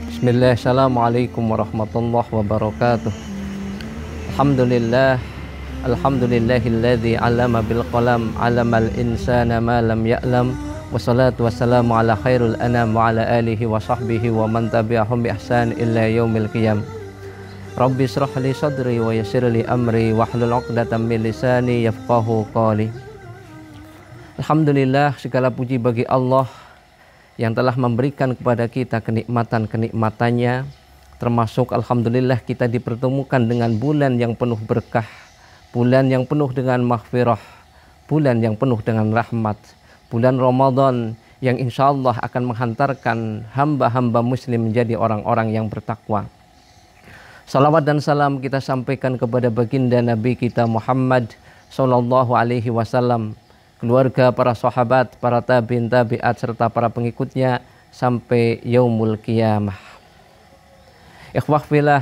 Bismillah, assalamualaikum warahmatullahi wabarakatuh. Alhamdulillah, alhamdulillahilladzi 'allama bil qalam, 'allamal insana ma lam ya'lam. Wassalatu wassalamu ala khairul anam wa ala alihi wa sahbihi wa man tabi'ahum bi ihsan illa yaumil qiyam. Rabbi shrah li sadri wa yassir li amri wahlul 'uqdatam min lisani yafqahu qawli. Alhamdulillah, segala puji bagi Allah yang telah memberikan kepada kita kenikmatan-kenikmatannya, termasuk alhamdulillah kita dipertemukan dengan bulan yang penuh berkah, bulan yang penuh dengan maghfirah, bulan yang penuh dengan rahmat, bulan Ramadan yang insya Allah akan menghantarkan hamba-hamba muslim menjadi orang-orang yang bertakwa. Salawat dan salam kita sampaikan kepada baginda Nabi kita Muhammad sallallahu alaihi wasallam, keluarga, para sahabat, para tabi'in tabi'at serta para pengikutnya sampai yaumul qiyamah. Ikhwah fillah,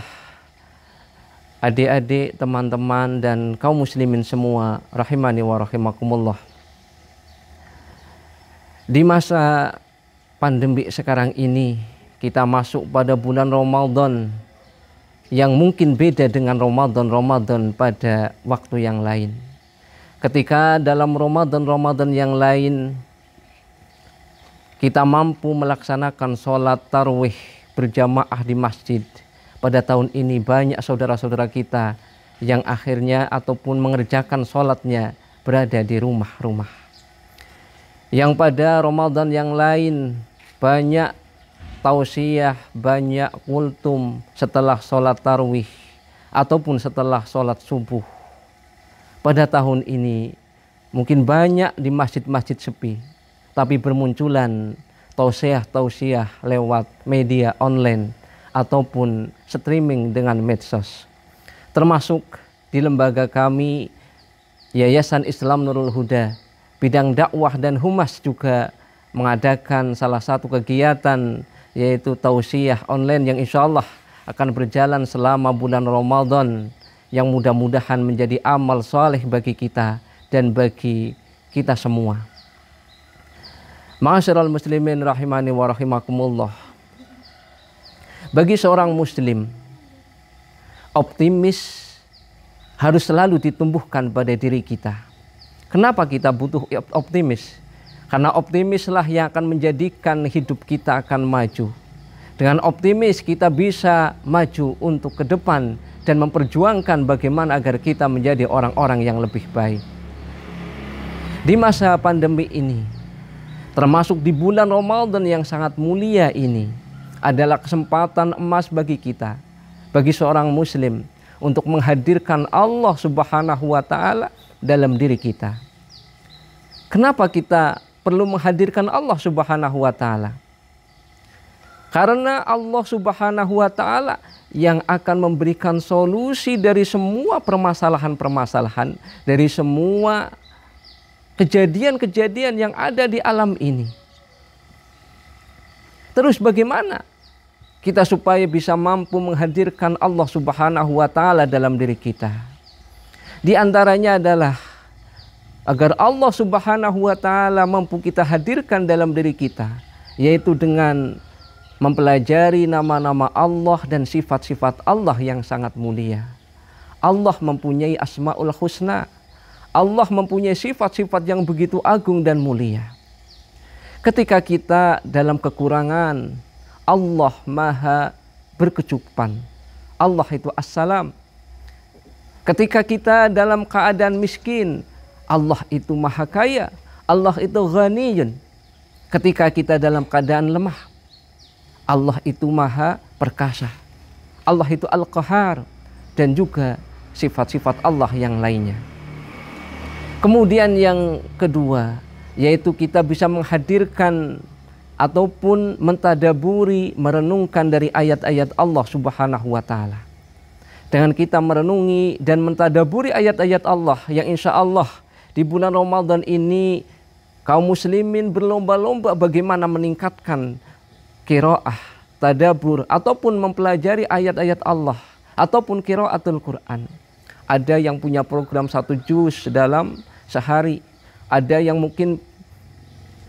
adik-adik, teman-teman dan kaum muslimin semua rahimani wa rahimakumullah. Di masa pandemi sekarang ini kita masuk pada bulan Ramadan yang mungkin beda dengan Ramadan pada waktu yang lain. Ketika dalam Ramadan yang lain kita mampu melaksanakan sholat tarawih berjamaah di masjid, pada tahun ini banyak saudara-saudara kita yang akhirnya ataupun mengerjakan sholatnya berada di rumah-rumah. Yang pada Ramadan yang lain banyak tausiah, banyak kultum setelah sholat tarawih ataupun setelah sholat subuh. Pada tahun ini mungkin banyak di masjid-masjid sepi, tapi bermunculan tausiah lewat media online ataupun streaming dengan medsos. Termasuk di lembaga kami Yayasan Islam Nurul Huda, bidang dakwah dan humas juga mengadakan salah satu kegiatan yaitu tausiah online yang insya Allah akan berjalan selama bulan Ramadan, yang mudah-mudahan menjadi amal soleh bagi kita dan bagi kita semua. Ma'asyiral muslimin rahimani wa rahimakumullah. Bagi seorang muslim, optimis harus selalu ditumbuhkan pada diri kita. Kenapa kita butuh optimis? Karena optimislah yang akan menjadikan hidup kita akan maju. Dengan optimis kita bisa maju untuk ke depan dan memperjuangkan bagaimana agar kita menjadi orang-orang yang lebih baik. Di masa pandemi ini, termasuk di bulan Ramadan yang sangat mulia ini, adalah kesempatan emas bagi kita, bagi seorang muslim, untuk menghadirkan Allah Subhanahu wa Ta'ala dalam diri kita. Kenapa kita perlu menghadirkan Allah Subhanahu wa Ta'ala? Karena Allah Subhanahu wa Ta'ala yang akan memberikan solusi dari semua permasalahan-permasalahan, dari semua kejadian-kejadian yang ada di alam ini. Terus bagaimana kita supaya bisa mampu menghadirkan Allah Subhanahu wa Ta'ala dalam diri kita? Di antaranya adalah agar Allah Subhanahu wa Ta'ala mampu kita hadirkan dalam diri kita, yaitu dengan mempelajari nama-nama Allah dan sifat-sifat Allah yang sangat mulia. Allah mempunyai asmaul husna. Allah mempunyai sifat-sifat yang begitu agung dan mulia. Ketika kita dalam kekurangan, Allah maha berkecukupan. Allah itu assalam. Ketika kita dalam keadaan miskin, Allah itu maha kaya. Allah itu ghaniyun. Ketika kita dalam keadaan lemah, Allah itu maha perkasa. Allah itu al-qahar, dan juga sifat-sifat Allah yang lainnya. Kemudian yang kedua, yaitu kita bisa menghadirkan ataupun mentadaburi, merenungkan dari ayat-ayat Allah Subhanahu wa Ta'ala. Dengan kita merenungi dan mentadaburi ayat-ayat Allah yang insya Allah di bulan Ramadan ini kaum muslimin berlomba-lomba bagaimana meningkatkan qiraah, tadabur, ataupun mempelajari ayat-ayat Allah, ataupun qiraatul Quran. Ada yang punya program 1 juz dalam sehari, ada yang mungkin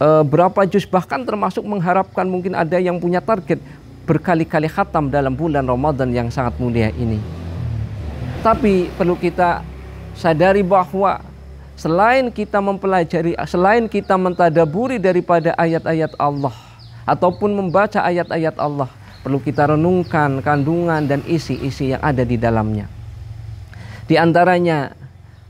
berapa juz, bahkan termasuk mengharapkan mungkin ada yang punya target berkali-kali khatam dalam bulan Ramadan yang sangat mulia ini. Tapi perlu kita sadari bahwa selain kita mempelajari, selain kita mentadaburi daripada ayat-ayat Allah ataupun membaca ayat-ayat Allah, perlu kita renungkan kandungan dan isi-isi yang ada di dalamnya. Di antaranya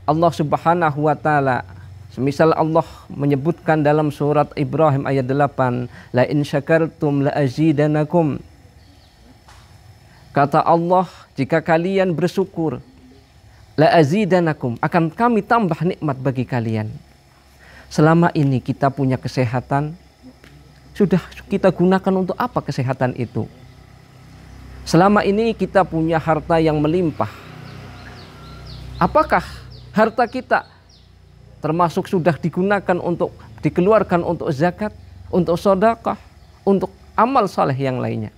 Allah Subhanahu wa taala, semisal Allah menyebutkan dalam surat Ibrahim ayat 8, la in syakartum la azidanakum. Kata Allah, jika kalian bersyukur, la azidanakum, akan kami tambah nikmat bagi kalian. Selama ini kita punya kesehatan, sudah kita gunakan untuk apa kesehatan itu? Selama ini kita punya harta yang melimpah. Apakah harta kita termasuk sudah digunakan untuk dikeluarkan untuk zakat, untuk sedekah, untuk amal saleh yang lainnya?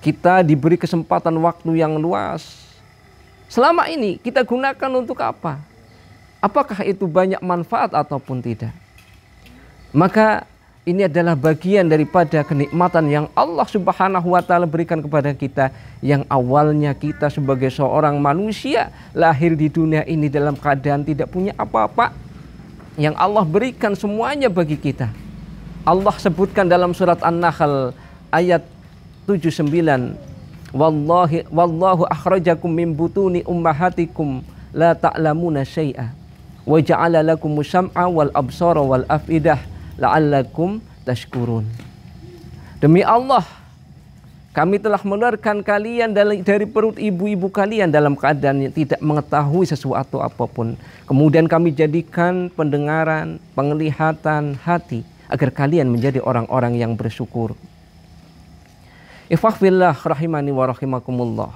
Kita diberi kesempatan waktu yang luas. Selama ini kita gunakan untuk apa? Apakah itu banyak manfaat ataupun tidak? Maka ini adalah bagian daripada kenikmatan yang Allah Subhanahu wa taala berikan kepada kita, yang awalnya kita sebagai seorang manusia lahir di dunia ini dalam keadaan tidak punya apa-apa, yang Allah berikan semuanya bagi kita. Allah sebutkan dalam surat An-Nahl ayat 79, wallahu akhrajakum min butuni ummahatikum la ta'lamuna syai'a wa ja'ala lakumus sam'a wal absara wal afidah la'allakum tashkurun. Demi Allah, kami telah mengeluarkan kalian dari perut ibu-ibu kalian dalam keadaan yang tidak mengetahui sesuatu apapun. Kemudian kami jadikan pendengaran, penglihatan, hati, agar kalian menjadi orang-orang yang bersyukur. Ikhwahfillah rahimani wa rahimakumullah.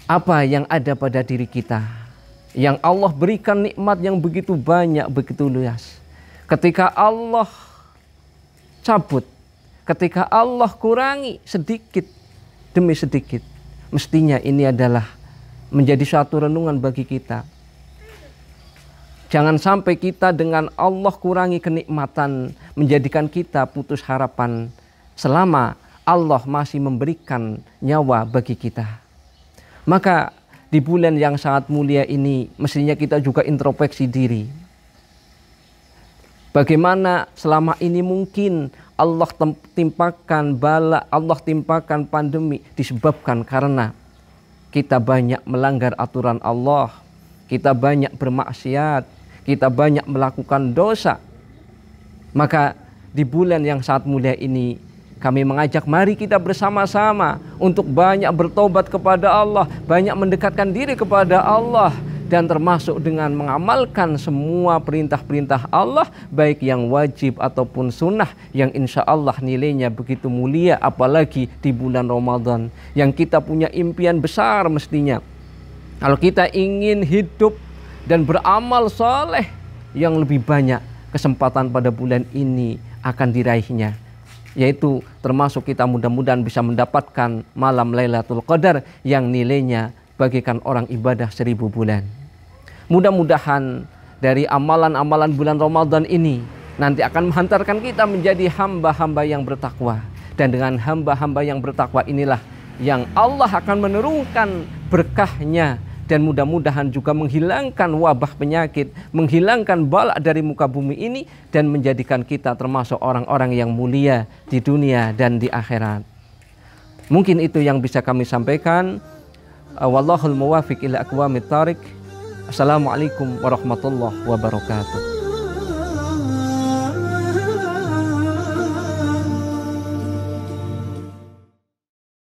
Apa yang ada pada diri kita, yang Allah berikan nikmat yang begitu banyak, begitu luas, ketika Allah cabut, ketika Allah kurangi sedikit demi sedikit, mestinya ini adalah menjadi suatu renungan bagi kita. Jangan sampai kita dengan Allah kurangi kenikmatan menjadikan kita putus harapan selama Allah masih memberikan nyawa bagi kita. Maka di bulan yang sangat mulia ini mestinya kita juga introspeksi diri. Bagaimana selama ini mungkin Allah timpakan bala, Allah timpakan pandemi disebabkan karena kita banyak melanggar aturan Allah, kita banyak bermaksiat, kita banyak melakukan dosa. Maka di bulan yang sangat mulia ini kami mengajak, mari kita bersama-sama untuk banyak bertobat kepada Allah, banyak mendekatkan diri kepada Allah, dan termasuk dengan mengamalkan semua perintah-perintah Allah, baik yang wajib ataupun sunnah, yang insya Allah nilainya begitu mulia, apalagi di bulan Ramadan yang kita punya impian besar. Mestinya kalau kita ingin hidup dan beramal soleh yang lebih banyak, kesempatan pada bulan ini akan diraihnya, yaitu termasuk kita mudah-mudahan bisa mendapatkan malam Lailatul Qadar yang nilainya bagikan orang ibadah 1000 bulan. Mudah-mudahan dari amalan-amalan bulan Ramadan ini nanti akan menghantarkan kita menjadi hamba-hamba yang bertakwa. Dan dengan hamba-hamba yang bertakwa inilah yang Allah akan menurunkan berkahnya, dan mudah-mudahan juga menghilangkan wabah penyakit, menghilangkan bala dari muka bumi ini, dan menjadikan kita termasuk orang-orang yang mulia di dunia dan di akhirat. Mungkin itu yang bisa kami sampaikan. Wallahul muwafiq ila aqwamit thariq. Assalamualaikum warahmatullahi wabarakatuh.